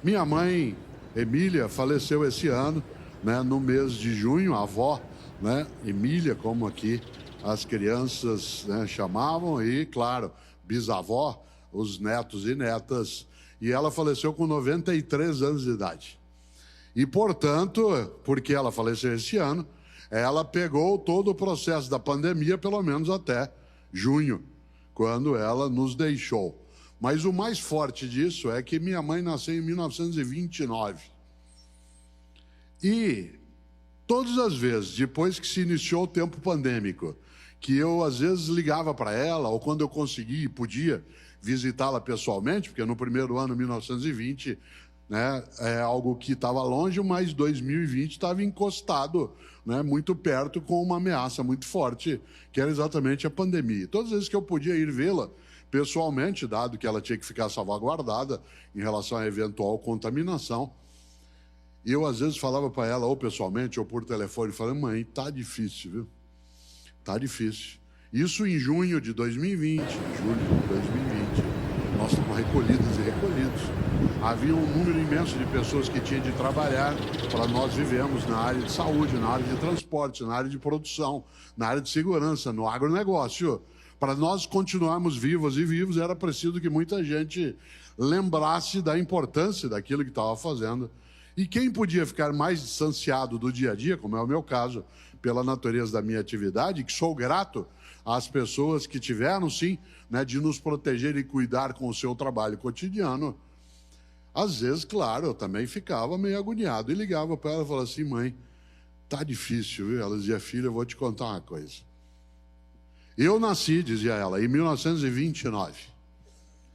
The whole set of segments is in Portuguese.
Minha mãe, Emília, faleceu esse ano, né, no mês de junho, a avó, né, Emília, como aqui as crianças, né, chamavam, e, claro, bisavó, os netos e netas, e ela faleceu com 93 anos de idade. E, portanto, porque ela faleceu esse ano, ela pegou todo o processo da pandemia, pelo menos até junho, quando ela nos deixou. Mas o mais forte disso é que minha mãe nasceu em 1929. E todas as vezes, depois que se iniciou o tempo pandêmico, que eu às vezes ligava para ela, ou quando eu conseguia e podia visitá-la pessoalmente, porque no primeiro ano, 1920, né, é algo que estava longe, mas 2020 estava encostado, né, muito perto, com uma ameaça muito forte, que era exatamente a pandemia. Todas as vezes que eu podia ir vê-la pessoalmente, dado que ela tinha que ficar salvaguardada em relação à eventual contaminação, eu às vezes falava para ela, ou pessoalmente, ou por telefone, falando: mãe, tá difícil, viu? Tá difícil. Isso em junho de 2020, julho de 2020. Nós estamos recolhidos e recolhidos. Havia um número imenso de pessoas que tinham de trabalhar para nós vivemos na área de saúde, na área de transporte, na área de produção, na área de segurança, no agronegócio. Para nós continuarmos vivos e vivos, era preciso que muita gente lembrasse da importância daquilo que estava fazendo. E quem podia ficar mais distanciado do dia a dia, como é o meu caso, pela natureza da minha atividade, que sou grato às pessoas que tiveram, sim, né, de nos proteger e cuidar com o seu trabalho cotidiano. Às vezes, claro, eu também ficava meio agoniado e ligava para ela e falava assim: mãe, tá difícil, viu? Ela dizia: filha, eu vou te contar uma coisa. Eu nasci, dizia ela, em 1929.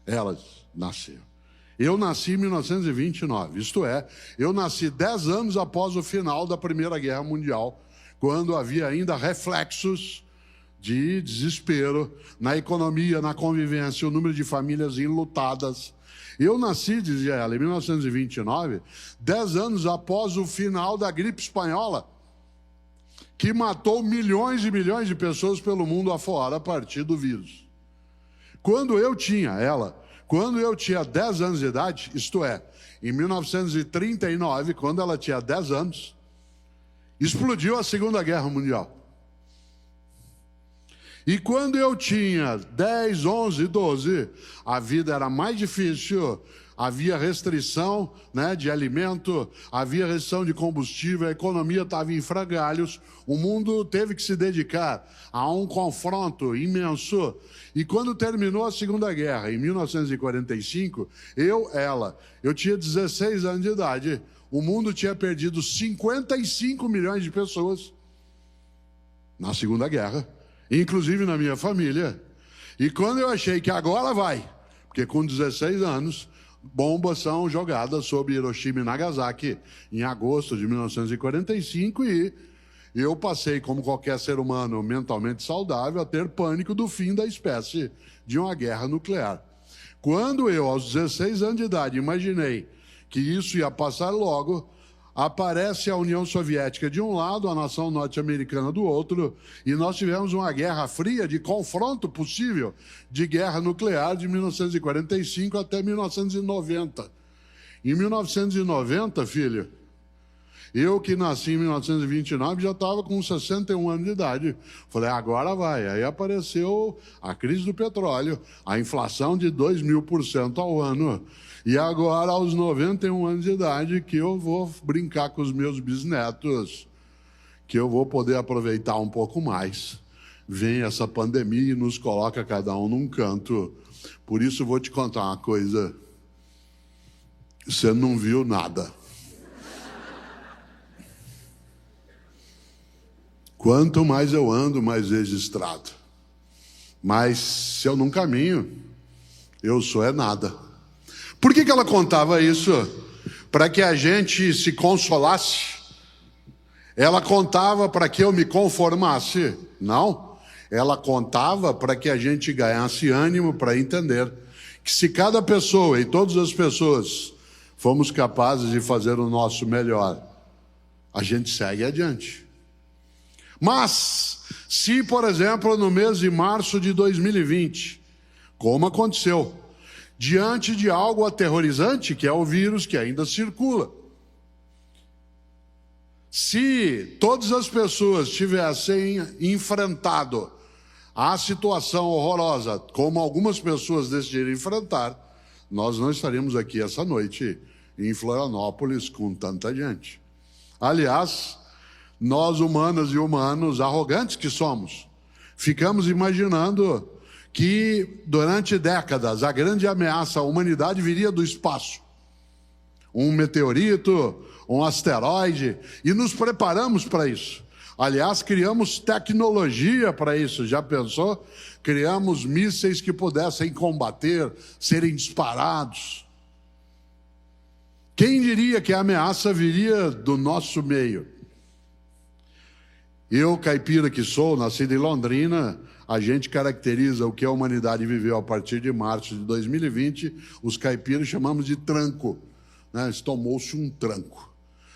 Ela nasceu. Eu nasci em 1929, isto é, eu nasci 10 anos após o final da Primeira Guerra Mundial, quando havia ainda reflexos de desespero na economia, na convivência, o número de famílias enlutadas. Eu nasci, dizia ela, em 1929, 10 anos após o final da gripe espanhola, que matou milhões e milhões de pessoas pelo mundo afora a partir do vírus. Quando eu tinha 10 anos de idade, isto é, em 1939, quando ela tinha 10 anos, explodiu a Segunda Guerra Mundial. E quando eu tinha 10, 11, 12, a vida era mais difícil, havia restrição, né, de alimento, havia restrição de combustível, a economia estava em frangalhos, o mundo teve que se dedicar a um confronto imenso. E quando terminou a Segunda Guerra, em 1945, eu tinha 16 anos de idade, o mundo tinha perdido 55 milhões de pessoas na Segunda Guerra, inclusive na minha família. E quando eu achei que agora vai, porque com 16 anos, bombas são jogadas sobre Hiroshima e Nagasaki em agosto de 1945, e eu passei, como qualquer ser humano mentalmente saudável, a ter pânico do fim da espécie, de uma guerra nuclear. Quando eu, aos 16 anos de idade, imaginei que isso ia passar logo, aparece a União Soviética de um lado, a nação norte-americana do outro, e nós tivemos uma guerra fria de confronto possível de guerra nuclear de 1945 até 1990. Em 1990, filho, eu que nasci em 1929 já estava com 61 anos de idade. Falei, agora vai. Aí apareceu a crise do petróleo, a inflação de 2.000% ao ano. E agora, aos 91 anos de idade, que eu vou brincar com os meus bisnetos, que eu vou poder aproveitar um pouco mais. Vem essa pandemia e nos coloca cada um num canto. Por isso, vou te contar uma coisa. Você não viu nada. Quanto mais eu ando, mais registrado. Mas se eu não caminho, eu sou é nada. Por que ela contava isso? Para que a gente se consolasse? Ela contava para que eu me conformasse? Não. Ela contava para que a gente ganhasse ânimo para entender que se cada pessoa e todas as pessoas fomos capazes de fazer o nosso melhor, a gente segue adiante. Mas, se, por exemplo, no mês de março de 2020, como aconteceu, diante de algo aterrorizante, que é o vírus que ainda circula. Se todas as pessoas tivessem enfrentado a situação horrorosa, como algumas pessoas decidiram enfrentar, nós não estaríamos aqui essa noite em Florianópolis com tanta gente. Aliás, nós humanas e humanos, arrogantes que somos, ficamos imaginando que durante décadas a grande ameaça à humanidade viria do espaço. Um meteorito, um asteroide, e nos preparamos para isso. Aliás, criamos tecnologia para isso, já pensou? Criamos mísseis que pudessem combater, serem disparados. Quem diria que a ameaça viria do nosso meio? Eu, caipira que sou, nascido em Londrina, a gente caracteriza o que a humanidade viveu a partir de março de 2020, os caipiras chamamos de tranco, né? Tomou-se um tranco.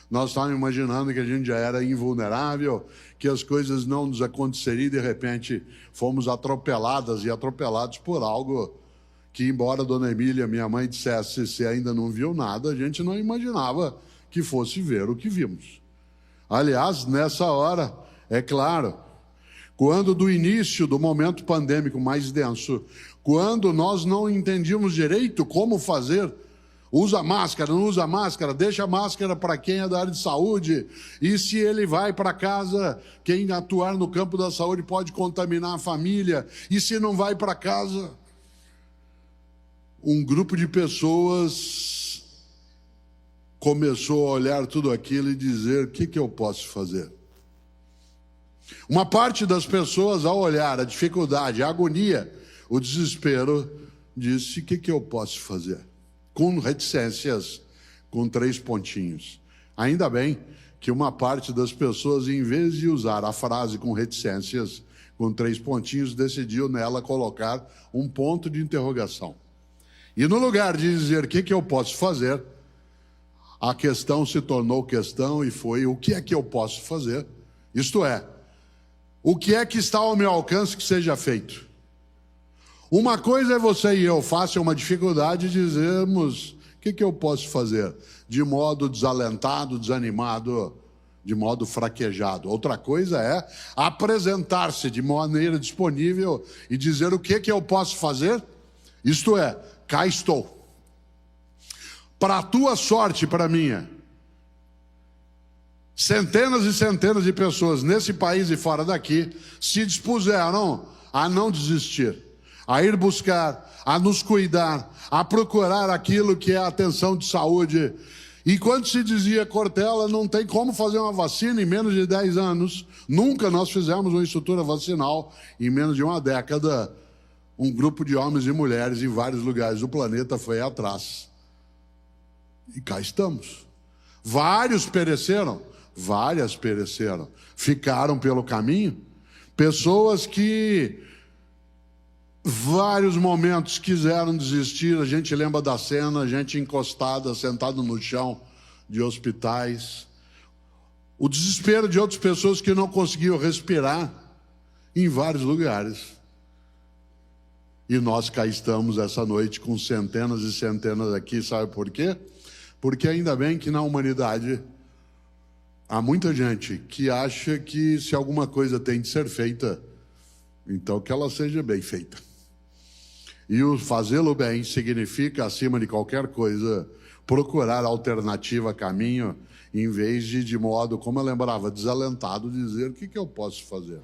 Nós estávamos imaginando que a gente já era invulnerável, que as coisas não nos aconteceriam e de repente fomos atropeladas e atropelados por algo que, embora Dona Emília, minha mãe, dissesse se ainda não viu nada, a gente não imaginava que fosse ver o que vimos. Aliás, nessa hora, é claro, quando do início do momento pandêmico mais denso, quando nós não entendíamos direito como fazer, usa máscara, não usa máscara, deixa a máscara para quem é da área de saúde, e se ele vai para casa, quem atuar no campo da saúde pode contaminar a família, e se não vai para casa, um grupo de pessoas começou a olhar tudo aquilo e dizer: o que eu posso fazer? Uma parte das pessoas, ao olhar a dificuldade, a agonia, o desespero, disse: o que eu posso fazer? Com reticências, com 3 pontinhos. Ainda bem que uma parte das pessoas, em vez de usar a frase com reticências, com 3 pontinhos, decidiu nela colocar um ponto de interrogação. E no lugar de dizer o que eu posso fazer, a questão se tornou questão e foi: o que é que eu posso fazer? Isto é, o que é que está ao meu alcance que seja feito? Uma coisa é você e eu, face a uma dificuldade, dizermos: o que eu posso fazer? De modo desalentado, desanimado, de modo fraquejado. Outra coisa é apresentar-se de maneira disponível e dizer: o que eu posso fazer? Isto é, cá estou. Para a tua sorte e para a minha, centenas e centenas de pessoas nesse país e fora daqui se dispuseram a não desistir, a ir buscar, a nos cuidar, a procurar aquilo que é a atenção de saúde. E quando se dizia: Cortella, não tem como fazer uma vacina em menos de 10 anos, nunca nós fizemos uma estrutura vacinal em menos de uma década, um grupo de homens e mulheres em vários lugares do planeta foi atrás. E cá estamos. Várias pereceram, ficaram pelo caminho, pessoas que vários momentos quiseram desistir. A gente lembra da cena, a gente encostada, sentado no chão de hospitais, o desespero de outras pessoas que não conseguiam respirar em vários lugares. E nós cá estamos essa noite com centenas e centenas aqui, sabe por quê? Porque ainda bem que na humanidade há muita gente que acha que se alguma coisa tem de ser feita, então que ela seja bem feita. E o fazê-lo bem significa, acima de qualquer coisa, procurar alternativa, caminho, em vez de modo, como eu lembrava, desalentado, dizer: o que eu posso fazer?